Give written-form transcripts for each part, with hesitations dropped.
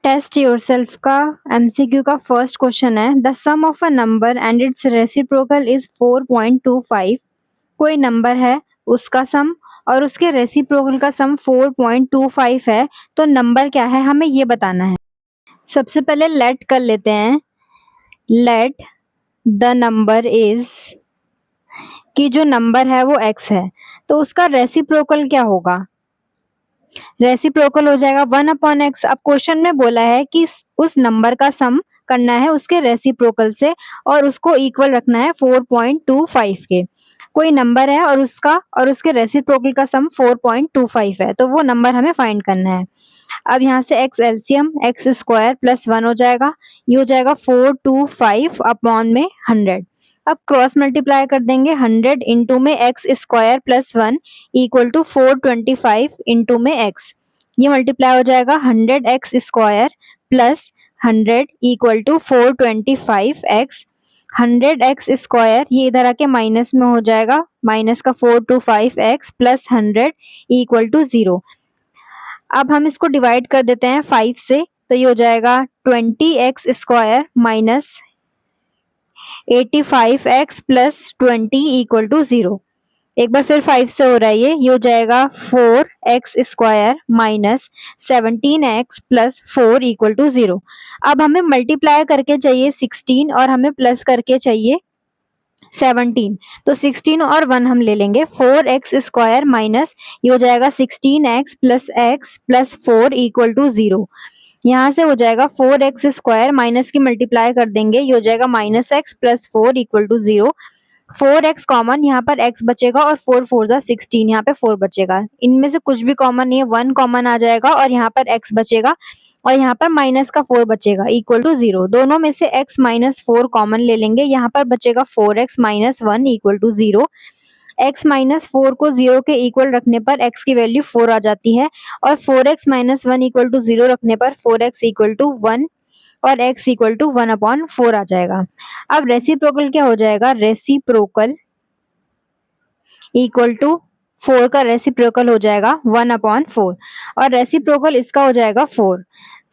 Test yourself का MCQ का first question है, the sum of a number and its reciprocal is 4.25। कोई number है, उसका सम और उसके रेसिप्रोकल का सम 4.25 है, तो नंबर क्या है हमें ये बताना है। सबसे पहले लेट कर लेते हैं। लेट द नंबर इज, कि जो नंबर है वो x है, तो उसका रेसिप्रोकल क्या होगा। रेसिप्रोकल हो जाएगा 1/x। अब क्वेश्चन में बोला है कि उस नंबर का सम करना है उसके रेसिप्रोकल से और उसको इक्वल रखना है 4.25 के। कोई नंबर है और उसके रेसिप्रोकल का सम 4.25 है, तो वो नंबर हमें फाइंड करना है। अब यहाँ से x LCM x square plus 1 हो जाएगा, ये हो जाएगा 425 अपॉन में 100। अब क्रॉस मल्टीप्लाई कर देंगे, 100 इंटू में X square plus 1 equal to 425 into में x। ये मल्टीप्लाई हो जाएगा 100x square plus 100 equal to 425x। 100x square ये इधर आके माइनस में हो जाएगा, माइनस का 425x प्लस 100 इक्वल टू 0। अब हम इसको डिवाइड कर देते हैं 5 से, तो ये हो जाएगा 20x square minus 85x plus 20 equal to 0। एक बार फिर 5 से हो रहा है, ये हो जाएगा 4x square minus 17x plus 4 equal to 0। अब हमें मल्टीप्लाई करके चाहिए 16 और हमें प्लस करके चाहिए 17, तो 16 और 1 हम ले लेंगे। 4x स्क्वायर माइनस ये हो जाएगा 16x प्लस 4 इक्वल टू 0। यहाँ से हो जाएगा 4x स्क्वायर माइनस की मल्टीप्लाई कर देंगे, ये हो जाएगा minus X plus 4 equal to 0। 4x common, यहाँ पर x बचेगा और 4 4 जा 16, यहाँ पे 4 बचेगा। इनमें से कुछ भी कॉमन नहीं है, 1 कॉमन आ जाएगा और यहाँ पर x बचेगा और यहाँ पर माइनस का 4 बचेगा इक्वल टू 0। दोनों में से x माइनस 4 कॉमन ले लेंगे, यहाँ पर बचेगा 4x minus 1 equal to 0। x minus 4 को 0 के इक्वल रखने पर x की वैल्यू 4 आ जाती है और 4x माइनस 1 इक्वल टू 0 रखने पर 4x इक्वल टू 1 और x इक्वल टू 1/4 आ जाएगा। अब रेसिप्रोकल क्या हो जाएगा, रेसिप्रोकल इक्वल टू 4 का रेसिप्रोकल हो जाएगा 1/4 और रेसिप्रोकल इसका हो जाएगा 4।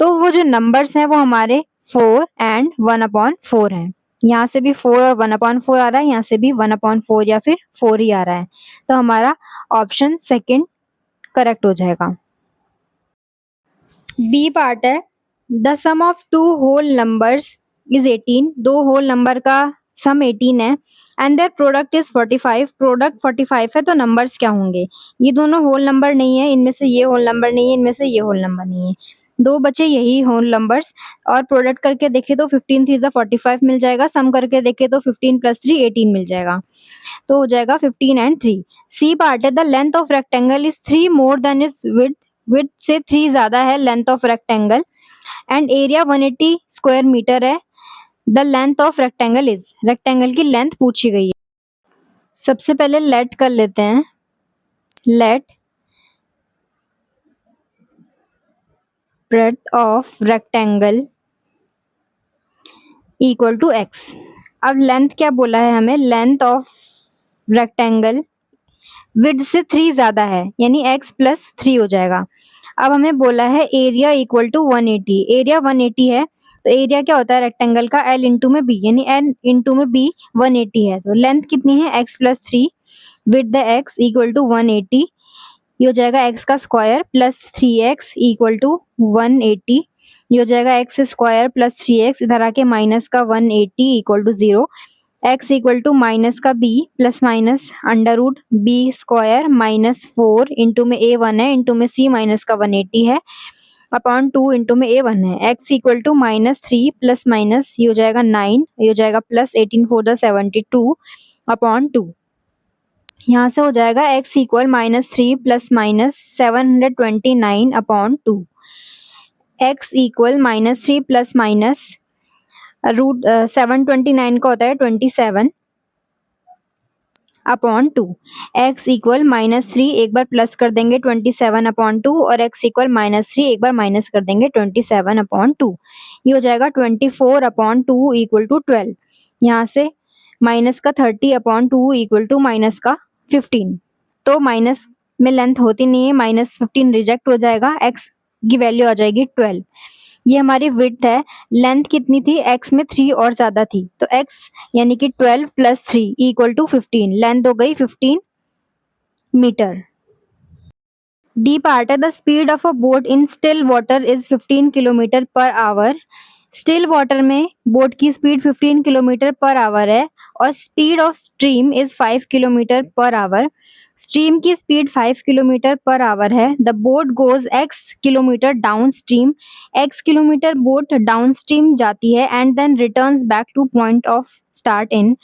तो वो जो नंबर्स हैं वो हमारे 4 एंड 1/4 हैं। यहाँ से भी 4 और 1/4 आ रहा है, यहाँ से भी 1/4 या फिर 4 ही आ रहा है, तो हमारा ऑप्शन सेकंड करेक्ट हो जाएगा। बी पार्ट है, the sum of two whole numbers is 18। दो होल नंबर का सम 18 है and their product is 45। Product 45 है, तो नंबर्स क्या होंगे। ये दोनों होल नंबर नहीं है, इनमें से ये होल नंबर नहीं है, इनमें से ये होल नंबर नहीं है, दो बचे यही होल नंबर्स। और प्रोडक्ट करके देखे तो 15 3 जा 45 मिल जाएगा, सम करके देखे तो 15 प्लस 3 18 मिल जाएगा, तो हो जाएगा 15 एंड 3। सी पार्ट है, the length of rectangle is 3 more than is width. Width से 3 ज्यादा है length of rectangle and area 180 square metre है। The length of rectangle is, rectangle की लेंथ पूछी गई है। सबसे पहले लेट कर लेते हैं। Let breadth of rectangle equal to x. अब लेंथ क्या बोला है हमें, लेंथ ऑफ रेक्टेंगल विड्थ से 3 ज्यादा है यानी x प्लस 3 हो जाएगा। अब हमें बोला है एरिया इक्वल टू 180। एरिया 180 है, तो एरिया क्या होता है रेक्टेंगल का, l इंटू में b, यानी n इंटू में b 180 है, तो लेंथ कितनी है x plus 3 with the x equal to 180। ये हो जाएगा x का square plus 3x equal to 180। ये हो जाएगा x स्क्वायर प्लस 3x, इधर आके माइनस का 180 equal to 0। x equal to minus का b plus minus under root b square minus 4 into में a 1 है, इंटू में c माइनस का 180 है अपॉन 2 इंटू में a 1 है। x equal to minus 3 plus minus ये हो जाएगा 9, ये हो जाएगा प्लस 18 4 72 अपॉन 2। यहाँ से हो जाएगा x equal minus 3 plus minus 729 upon 2। x equal minus 3 plus minus root 729 का होता है 27 अपॉन 2। x इक्वल माइनस 3 एक बार प्लस कर देंगे 27 अपॉन 2 और x इक्वल माइनस 3 एक बार माइनस कर देंगे 27 अपॉन 2। ये हो जाएगा 24 अपॉन 2 इक्वल टू 12। यहाँ से माइनस का 30 अपॉन 2 इक्वल टू माइनस का 15। तो माइनस में लेंथ होती नहीं है, माइनस 15 रिजेक्ट हो जाएगा, x की वैल्यू आ जाएगी 12। ये हमारी विड्थ है, लेंथ कितनी थी, x में 3 और ज़्यादा थी, तो x यानी कि 12 + 3 = 15, लेंथ हो गई 15 मीटर। डी पार्ट है, the speed of a boat in still water is 15 kilometre per hour. Still water में बोट की स्पीड 15 किलोमीटर पर आवर है और speed of stream is 5 kilometre per hour. Stream की speed 5 kilometre per hour है। The boat goes x kilometre downstream. x kilometre boat downstream जाती है and then returns back to point of start in.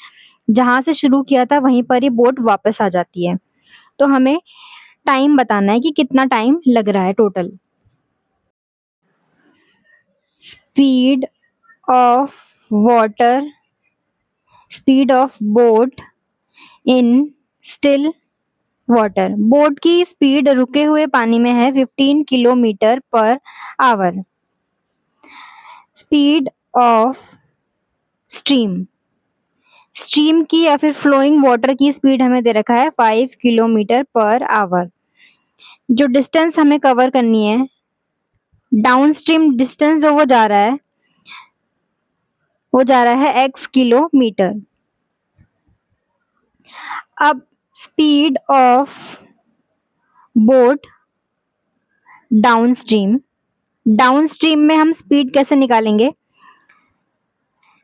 जहाँ से शुरू किया था वहीं पर ही बोट वापस आ जाती है। तो हमें टाइम बताना है कि कितना टाइम लग रहा है total. Speed of water, speed of boat in still water. Boat की स्पीड रुके हुए पानी में है 15 kilometre per our. Speed of stream, stream की या फिर फ्लोइंग वाटर की स्पीड हमें दे रखा है 5 किलोमीटर पर आवर। जो डिस्टेंस हमें कवर करनी है, डाउन स्ट्रीम डिस्टेंस जो वो जा रहा है, वो जा रहा है x किलोमीटर। अब speed of boat down stream, down stream में हम स्पीड कैसे निकालेंगे,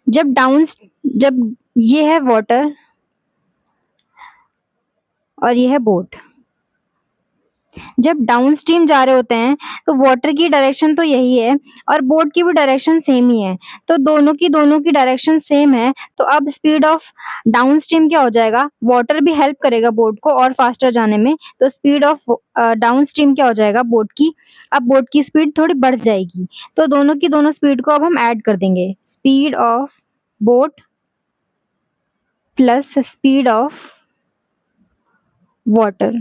जब ये है वाटर और ये है बोट, जब डाउन स्ट्रीम जा रहे होते हैं तो वाटर की डायरेक्शन तो यही है और बोट की भी डायरेक्शन सेम ही है, तो दोनों की डायरेक्शन सेम है। तो अब स्पीड ऑफ डाउन स्ट्रीम क्या हो जाएगा, वाटर भी हेल्प करेगा बोट को और फास्टर जाने में, तो स्पीड ऑफ डाउन स्ट्रीम क्या हो जाएगा बोट की, अब बोट की स्पीड थोड़ी बढ़ जाएगी। तो दोनों स्पीड को अब हम ऐड कर देंगे, speed of boat plus speed of water.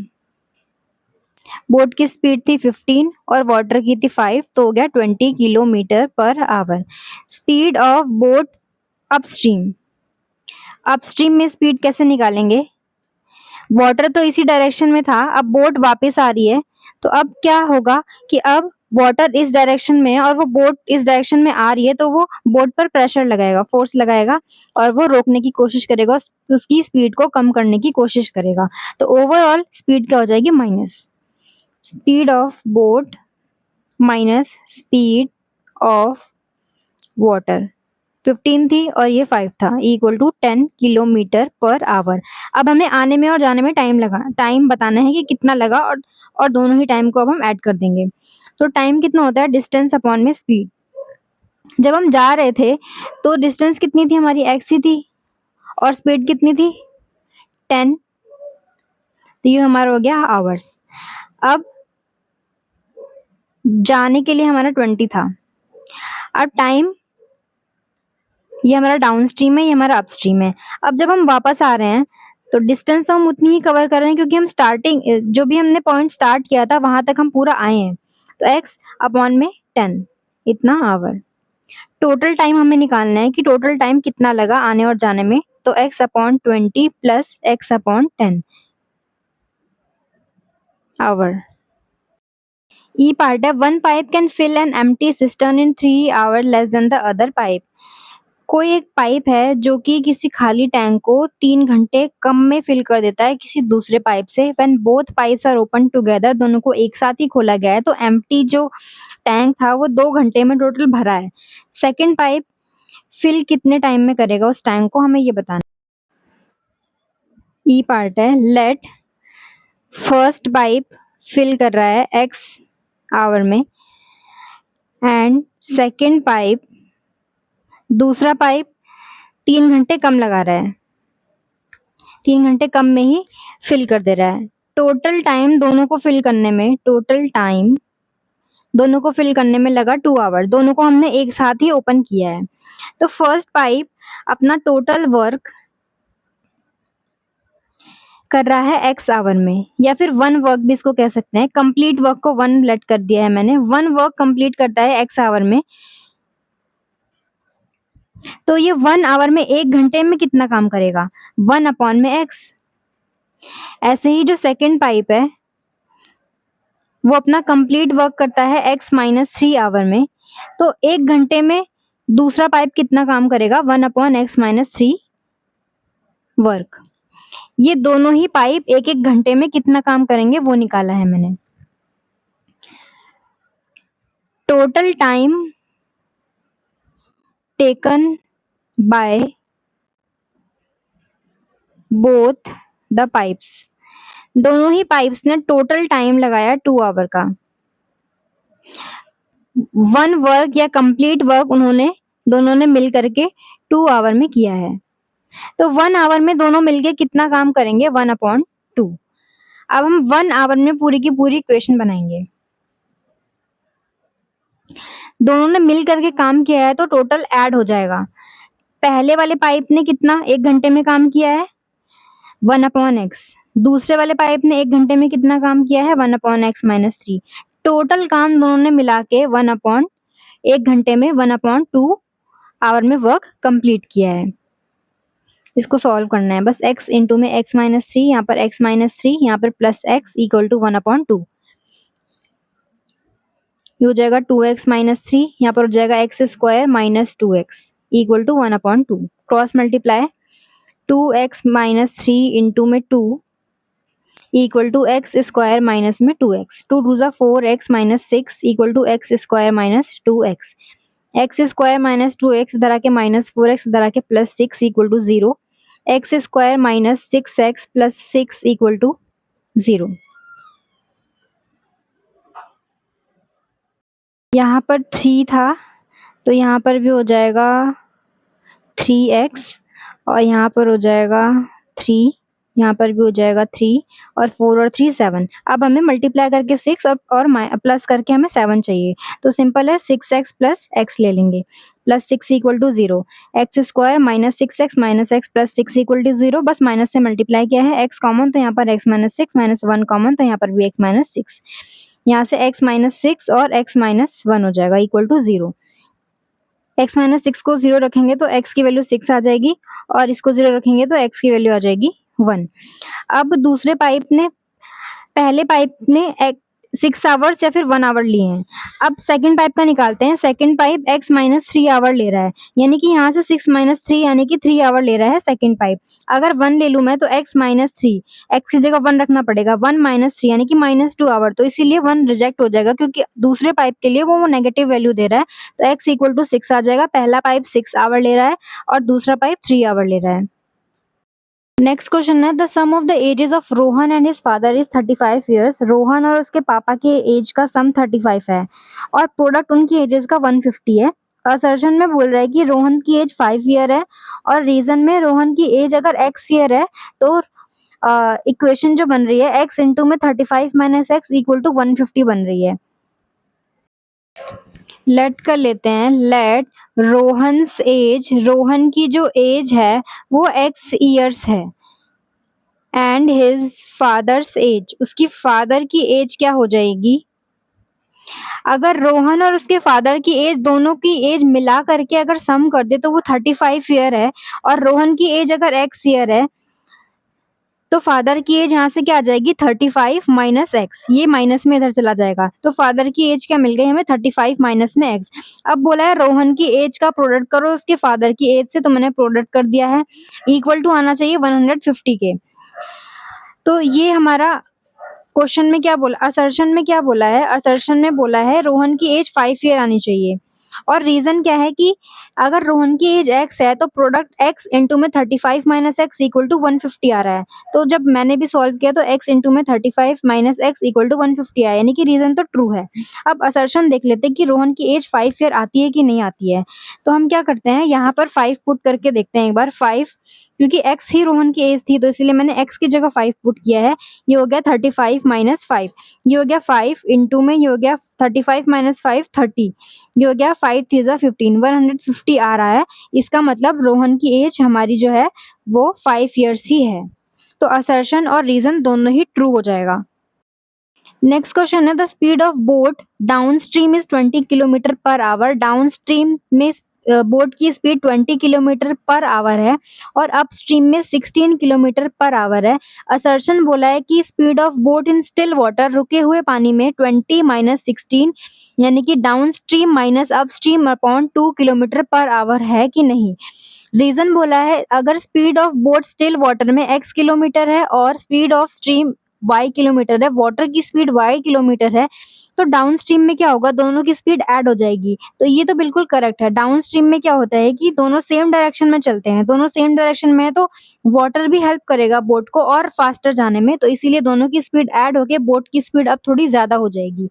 Boat की स्पीड थी 15 और वाटर की थी 5, तो हो गया 20 kilometre per our. Speed of boat upstream, upstream में स्पीड कैसे निकालेंगे, वाटर तो इसी डायरेक्शन में था, अब बोट वापस आ रही है, तो अब क्या होगा कि अब वाटर इस डायरेक्शन में है और वो बोट इस डायरेक्शन में आ रही है, तो वो बोट पर प्रेशर लगाएगा, फोर्स लगाएगा और वो रोकने की कोशिश करेगा, उसकी स्पीड को कम करने की कोशिश करेगा। तो ओवरऑल स्पीड क्या हो जाएगी, minus speed of boat minus speed of water. 15 थी और ये 5 था, = 10 किलोमीटर पर आवर। अब हमें आने में और जाने में टाइम बताना है कि कितना लगा और दोनों ही टाइम को अब हम ऐड कर देंगे। तो टाइम कितना होता है, डिस्टेंस अपॉन में स्पीड। जब हम जा रहे थे तो डिस्टेंस कितनी थी हमारी, x ही थी और स्पीड कितनी थी 10, तो ये हमारा हो गया आवर्स। अब जाने के लिए हमारा 20 था। अब टाइम, ये हमारा डाउन स्ट्रीम है, ये हमारा अप स्ट्रीम है। अब जब हम वापस आ रहे हैं तो डिस्टेंस तो हम उतनी ही कवर कर रहे हैं क्योंकि हम स्टार्टिंग जो भी हमने पॉइंट स्टार्ट किया था वहां तक हम पूरा आए हैं, तो x अपॉन में 10 इतना आवर। टोटल टाइम हमें निकालना है कि टोटल टाइम कितना लगा आने और जाने में, तो x upon 20 plus x upon 10 hour. E part है, one pipe can fill an empty cistern in 3 hour less than the other pipe. कोई एक पाइप है जो कि किसी खाली टैंक को 3 घंटे कम में फिल कर देता है किसी दूसरे पाइप से। When both pipes are open together, दोनों को एक साथ ही खोला गया है, तो एम्प्टी जो टैंक था वो 2 घंटे में टोटल भरा है। सेकंड पाइप फिल कितने टाइम में करेगा उस टैंक को, हमें ये बताना। ई पार्ट है, लेट फर्स्ट पाइप फिल कर रहा है x आवर में एंड सेकंड पाइप, दूसरा पाइप 3 घंटे कम लगा रहा है, 3 घंटे कम में ही फिल कर दे रहा है। टोटल टाइम दोनों को फिल करने में लगा 2 आवर। दोनों को हमने एक साथ ही ओपन किया है। तो फर्स्ट पाइप अपना टोटल वर्क कर रहा है x आवर में, या फिर 1 वर्क भी इसको कह सकते हैं। कंप्लीट वर्क को 1 लेट कर दिया है मैंने। 1 वर्क कंप्लीट करता है x आवर में, तो ये 1 आवर में 1 घंटे में कितना काम करेगा, 1 अपॉन में x। ऐसे ही जो सेकंड पाइप है वो अपना कंप्लीट वर्क करता है x -3 आवर में, तो 1 घंटे में दूसरा पाइप कितना काम करेगा, 1/x-3 वर्क। ये दोनों ही पाइप 1-1 घंटे में कितना काम करेंगे वो निकाला है मैंने। Total time taken by both the pipes, दोनों ही पाइप्स ने टोटल टाइम लगाया 2 आवर का। वन वर्क या कंप्लीट वर्क उन्होंने दोनों ने मिल करके 2 आवर में किया है। तो 1 आवर में दोनों मिलके कितना काम करेंगे, 1/2। अब हम 1 आवर में पूरी की पूरी इक्वेशन बनाएंगे। दोनों ने मिल करके काम किया है तो टोटल ऐड हो जाएगा। पहले वाले पाइप ने कितना 1 घंटे में काम किया है, 1/x। दूसरे वाले पाइप ने 1 घंटे में कितना काम किया है, 1/x-3। टोटल काम दोनों ने मिला के 1 घंटे में 1/2 आवर में वर्क कंप्लीट किया है। इसको सॉल्व करना है बस। x इंटू में x-3, यहाँ पर x-3, यहाँ पर प्लस x इक्वल टू 1/2। ये हो जाएगा 2x-3, यहाँ पर हो जाएगा x² - 2x equal to 1/2। Cross multiply, 2x-3 into में 2 इक्वल टू x² माइनस में 2x। 2 2 ज़ा 4x - 6 equal to x² - 2x। x² - 2x इधर आके -4x इधर आके +6 equal to 0। x² - 6x + 6 equal to 0। यहाँ पर 3 था तो यहाँ पर भी हो जाएगा 3x और यहाँ पर हो जाएगा 3, यहाँ पर भी हो जाएगा 3 और 4 और 3 7। अब हमें मल्टीप्लाई करके 6 और प्लस करके हमें 7 चाहिए, तो सिंपल है 6x प्लस x ले लेंगे। Plus 6 equal to 0, x² minus 6x minus x plus 6 equal to 0। बस माइनस से मल्टीप्लाई किया है, x कॉमन तो यहाँ पर x माइनस 6 माइनस 1 कॉमन तो यहाँ पर भी x माइनस 6। यहाँ से x माइनस 6 और x माइनस 1 हो जाएगा इक्वल टू 0। x माइनस 6 को 0 रखेंगे तो x की वैल्यू 6 आ जाएगी और इसको 0 रखेंगे तो x की वैल्यू आ जाएगी 1। अब दूसरे पाइप ने, पहले पाइप ने 6 आवर्स या फिर 1 आवर लिए हैं। अब सेकंड पाइप का निकालते हैं। Second pipe x minus 3 hour ले रहा है, यानी कि यहाँ से 6 माइनस 3 यानी कि 3 आवर ले रहा है सेकंड पाइप। अगर 1 ले लूँ मैं तो x माइनस 3, x की जगह 1 रखना पड़ेगा, 1 माइनस 3 यानी कि -2 आवर, तो इसीलिए 1 रिजेक्ट हो जाएगा क्योंकि दूसरे पाइप के लिए वो नेगेटिव वैल्यू दे रहा है, तो x इक्वल टू 6 आ जाएगा। पहला पाइप 6 आवर ले रहा है और दूसरा पाइप 3 आवर ले रहा है। नेक्स्ट क्वेश्चन है, the sum of the ages of Rohan and his father is 35 years. Rohan और उसके पापा के एज का सम 35 है और प्रोडक्ट उनकी एजेस का 150 है। असर्शन में बोल रहा है कि रोहन की एज 5 ईयर है और रीजन में रोहन की एज अगर x ईयर है तो इक्वेशन जो बन रही है x इंटू में 35 माइनस x इक्वल टू 150 बन रही है। लेट कर लेते हैं, लेट रोहन्स एज, रोहन की जो एज है वो x ईयर्स है एंड हिज फादर्स एज, उसकी फादर की एज क्या हो जाएगी। अगर रोहन और उसके फादर की एज, दोनों की एज मिला करके अगर सम कर दे तो वो 35 ईयर है और रोहन की एज अगर x ईयर है तो फादर की एज यहाँ से क्या आ जाएगी 35 माइनस एक्स, ये माइनस में इधर चला जाएगा तो फादर की एज क्या मिल गई हमें 35 माइनस में एक्स। अब बोला है रोहन की एज का प्रोडक्ट करो उसके फादर की एज से, तो मैंने प्रोडक्ट कर दिया है। इक्वल टू आना चाहिए 150 के। तो ये हमारा क्वेश्चन में क्या बोला, असर्शन में क्या बोला है, असर्शन में बोला है रोहन की एज 5 ईयर आनी चाहिए और रीजन क्या है कि अगर रोहन की एज x है तो प्रोडक्ट x इंटू में 35 माइनस एक्स इक्वल टू 150 आ रहा है। तो जब मैंने भी सॉल्व किया तो x इंटू में 35 माइनस एक्स इक्वल टू 150 आया, यानी कि रीजन तो ट्रू है। अब असर्शन देख लेते हैं कि रोहन की एज 5 ईयर आती है कि नहीं आती है। तो हम क्या करते हैं, यहाँ पर 5 पुट करके देखते हैं एक बार। 5 क्योंकि x ही रोहन की एज थी तो इसलिए मैंने x की जगह 5 पुट किया है। ये हो गया 35 माइनस 5, ये हो गया 5 इंटू में, ये हो गया 35 माइनस 5 30, ये हो गया 5 3 ज़ा 15, 150 आ रहा है। इसका मतलब रोहन की एज हमारी जो है वो 5 ईयर्स ही है। तो असर्शन और रीजन दोनों ही ट्रू हो जाएगा। नेक्स्ट क्वेश्चन है, the speed of boat down stream is 20 kilometre per our. Down stream में बोट की स्पीड 20 किलोमीटर पर आवर है और अपस्ट्रीम में 16 किलोमीटर पर आवर है। असर्शन बोला है कि speed of boat in still water, रुके हुए पानी में, 20 माइनस 16 यानी कि down stream minus upstream upon 2 kilometre per hour है कि नहीं। रीजन बोला है अगर speed of boat still water में x किलोमीटर है और speed of stream y kilometre है, वाटर की स्पीड y किलोमीटर है, तो डाउन स्ट्रीम में क्या होगा, दोनों की स्पीड ऐड हो जाएगी। तो ये तो बिल्कुल करेक्ट है। डाउन स्ट्रीम में क्या होता है कि दोनों सेम डायरेक्शन में चलते हैं, दोनों सेम डायरेक्शन में है तो वाटर भी हेल्प करेगा बोट को और फास्टर जाने में, तो इसीलिए दोनों की स्पीड ऐड होके बोट की स्पीड अब थोड़ी ज्यादा हो जाएगी।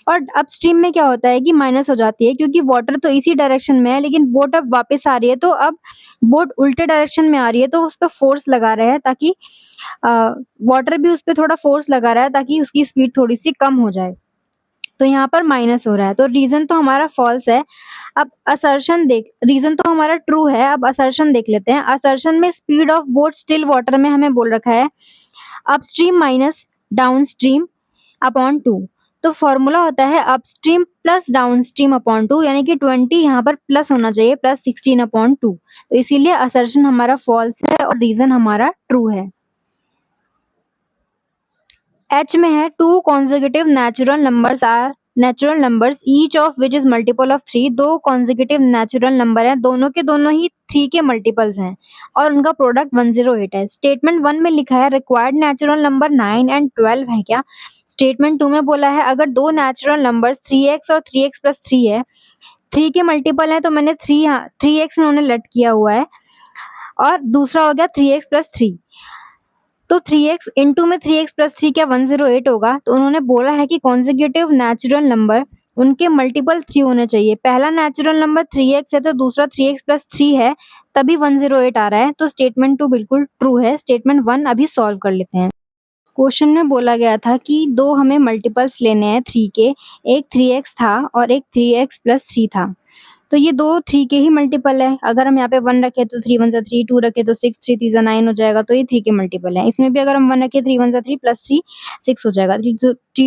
और अपस्ट्रीम में क्या होता है कि माइनस हो जाती है क्योंकि वाटर तो इसी डायरेक्शन में है लेकिन बोट अब वापस आ रही है, तो अब बोट उल्टे डायरेक्शन में आ रही है तो उस पर फोर्स लगा रहा है ताकि वाटर भी उस पर थोड़ा फोर्स लगा रहा है ताकि उसकी स्पीड थोड़ी सी कम हो जाए। तो यहाँ पर माइनस हो रहा है, तो रीजन तो हमारा फॉल्स है। अब असर्शन देख, रीजन तो हमारा ट्रू है, अब असर्शन देख लेते हैं। असर्शन में speed of boat still water में हमें बोल रखा है upstream minus down stream upon 2। तो फॉर्मूला होता है अपस्ट्रीम प्लस डाउनस्ट्रीम अपॉन 2, यानी कि 20 यहाँ पर प्लस होना चाहिए, प्लस 16 अपॉन 2। तो इसीलिए असर्शन हमारा फॉल्स है और रीजन हमारा ट्रू है। एच में है two consecutive natural numbers each of which is multiple of 3। दो कॉन्जिक्यूटिव नेचुरल नंबर हैं, दोनों के दोनों ही 3 के मल्टीपल्स हैं और उनका प्रोडक्ट 108 है। स्टेटमेंट 1 में लिखा है रिक्वायर्ड नेचुरल नंबर 9 एंड 12 है क्या। स्टेटमेंट 2 में बोला है अगर दो नेचुरल नंबर्स 3x और 3x प्लस 3 है, 3 के मल्टीपल है तो मैंने 3x इन्होंने लेट किया हुआ है और दूसरा हो गया 3x प्लस 3। तो 3x इंटू में 3x प्लस 3 क्या 108 होगा। तो उन्होंने बोला है कि कॉन्जिक्यूटिव नेचुरल नंबर उनके मल्टीपल 3 होने चाहिए। पहला नेचुरल नंबर 3x है तो दूसरा 3x प्लस 3 है, तभी 108 आ रहा है। तो स्टेटमेंट 2 बिल्कुल ट्रू है। स्टेटमेंट 1 अभी सॉल्व कर लेते हैं। क्वेश्चन में बोला गया था कि दो हमें मल्टीपल्स लेने हैं 3 के, एक 3x था और एक 3x प्लस 3 था। तो ये दो 3 के ही मल्टीपल है। अगर हम यहाँ पे 1 रखे तो 3 1 3, 2 रखे तो 6, 3 3 9 हो जाएगा, तो ये 3 के मल्टीपल है। इसमें भी अगर हम 1 रखे 3 1 3 प्लस 3 6 हो जाएगा, 3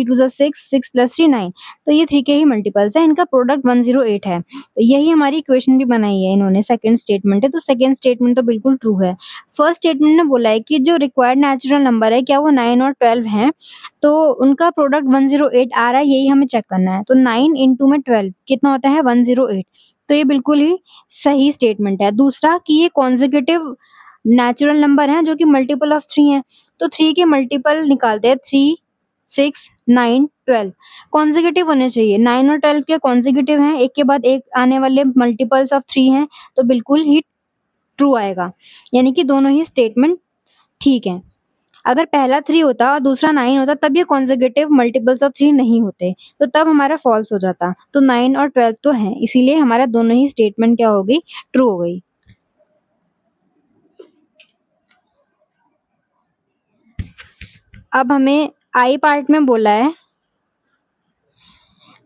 2 6, 6 प्लस 3 9। तो ये 3 के ही मल्टीपल्स है, इनका प्रोडक्ट 108 है। तो यही हमारी इक्वेशन भी बनाई है इन्होंने। सेकंड स्टेटमेंट है, तो सेकंड स्टेटमेंट तो बिल्कुल ट्रू है। फर्स्ट स्टेटमेंट ने बोला है कि जो रिक्वायर्ड नेचुरल नंबर है क्या वो 9 और 12 है, तो उनका प्रोडक्ट 108 आ रहा है, यही हमें चेक करना है। तो 9 इंटू में 12 कितना होता है 108। तो ये बिल्कुल ही सही स्टेटमेंट है। दूसरा कि ये कॉन्जिक्यूटिव नेचुरल नंबर हैं जो कि मल्टीपल ऑफ 3 हैं, तो 3 के मल्टीपल निकालते हैं, 3 6 9 12 कॉन्जिक्यूटिव होने चाहिए। 9 और 12 के कॉन्जिक्यूटिव हैं, एक के बाद एक आने वाले मल्टीपल्स ऑफ 3 हैं, तो बिल्कुल ही ट्रू आएगा, यानी कि दोनों ही स्टेटमेंट ठीक है। अगर पहला 3 होता और दूसरा 9 होता तब ये कॉन्जिक्यूटिव मल्टीपल्स ऑफ 3 नहीं होते, तो तब हमारा फॉल्स हो जाता। तो 9 और 12 तो है, इसीलिए हमारा दोनों ही स्टेटमेंट क्या हो गई, ट्रू हो गई। अब हमें आई पार्ट में बोला है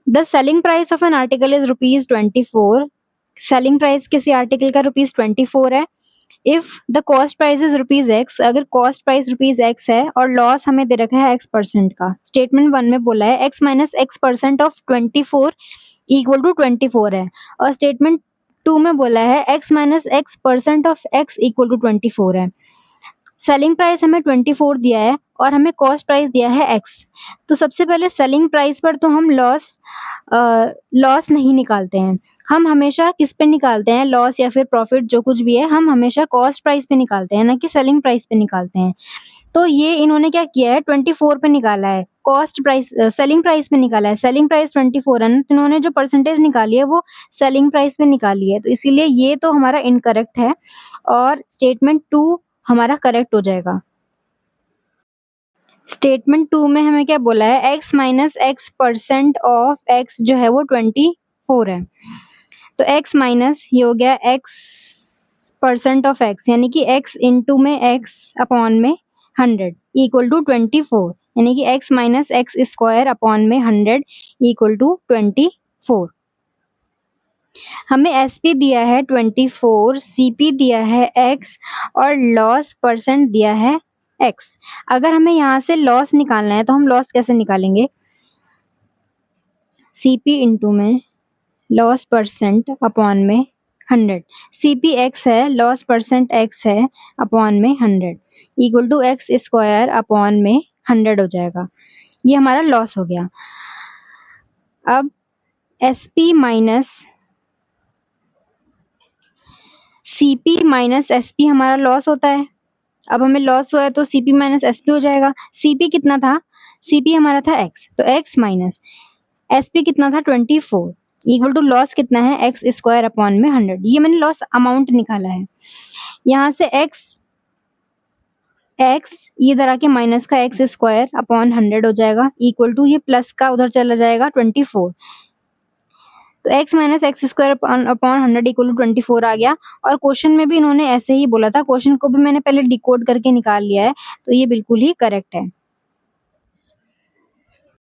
the selling price of an article is ₹24। Selling price किसी आर्टिकल का ₹24 है। If the cost price is ₹x, अगर कॉस्ट प्राइस ₹x है और लॉस हमें दे रखा है x% का। स्टेटमेंट 1 में बोला है x minus x% of 24 equal to 24 है, और स्टेटमेंट 2 में बोला है x minus x% of x equal to 24 है। सेलिंग प्राइस हमें 24 दिया है और हमें कॉस्ट प्राइस दिया है x। तो सबसे पहले सेलिंग प्राइस पर तो हम लॉस नहीं निकालते हैं, हम हमेशा किस पे निकालते हैं, लॉस या फिर प्रॉफिट जो कुछ भी है, हम हमेशा कॉस्ट प्राइस पे निकालते हैं, ना कि सेलिंग प्राइस पे निकालते हैं। तो ये इन्होंने क्या किया है 24 पे निकाला है, कॉस्ट प्राइस सेलिंग प्राइस पे निकाला है। सेलिंग प्राइस 24 है ना, तो इन्होंने जो परसेंटेज निकाली है वो सेलिंग प्राइस पे निकाली है, तो इसीलिए ये तो हमारा इनकरेक्ट है और स्टेटमेंट 2 हमारा करेक्ट हो जाएगा। स्टेटमेंट 2 में हमें क्या बोला है, x minus x% of x जो है वो 24 है। तो x माइनस ये हो गया x% ऑफ x, यानी कि x इंटू में x अपॉन में 100 इक्वल टू 24, यानी कि x minus X square upon में 100 इक्वल टू 24। हमें SP दिया है 24, CP दिया है x और लॉस परसेंट दिया है x। अगर हमें यहाँ से लॉस निकालना है तो हम लॉस कैसे निकालेंगे, CP इंटू में लॉस परसेंट अपॉन में 100। CP x है, लॉस परसेंट x है अपॉन में 100 equal to X square upon में 100 हो जाएगा। ये हमारा लॉस हो गया। अब SP minus CP minus SP हमारा लॉस होता है। अब हमें लॉस हुआ है तो CP माइनस SP हो जाएगा। CP कितना था? CP हमारा था x, तो x माइनस SP कितना था? 24 इक्वल टू लॉस कितना है? एक्स स्क्वायर अपॉन में 100। ये मैंने लॉस अमाउंट निकाला है। यहाँ से x ये इधर आके माइनस का एक्स स्क्वायर अपॉन 100 हो जाएगा इक्वल टू ये प्लस का उधर चला जाएगा 24। तो x minus X square upon 100 equal to 24 आ गया। और क्वेश्चन में भी इन्होंने ऐसे ही बोला था। क्वेश्चन को भी मैंने पहले डिकोड करके निकाल लिया है, तो ये बिल्कुल ही करेक्ट है।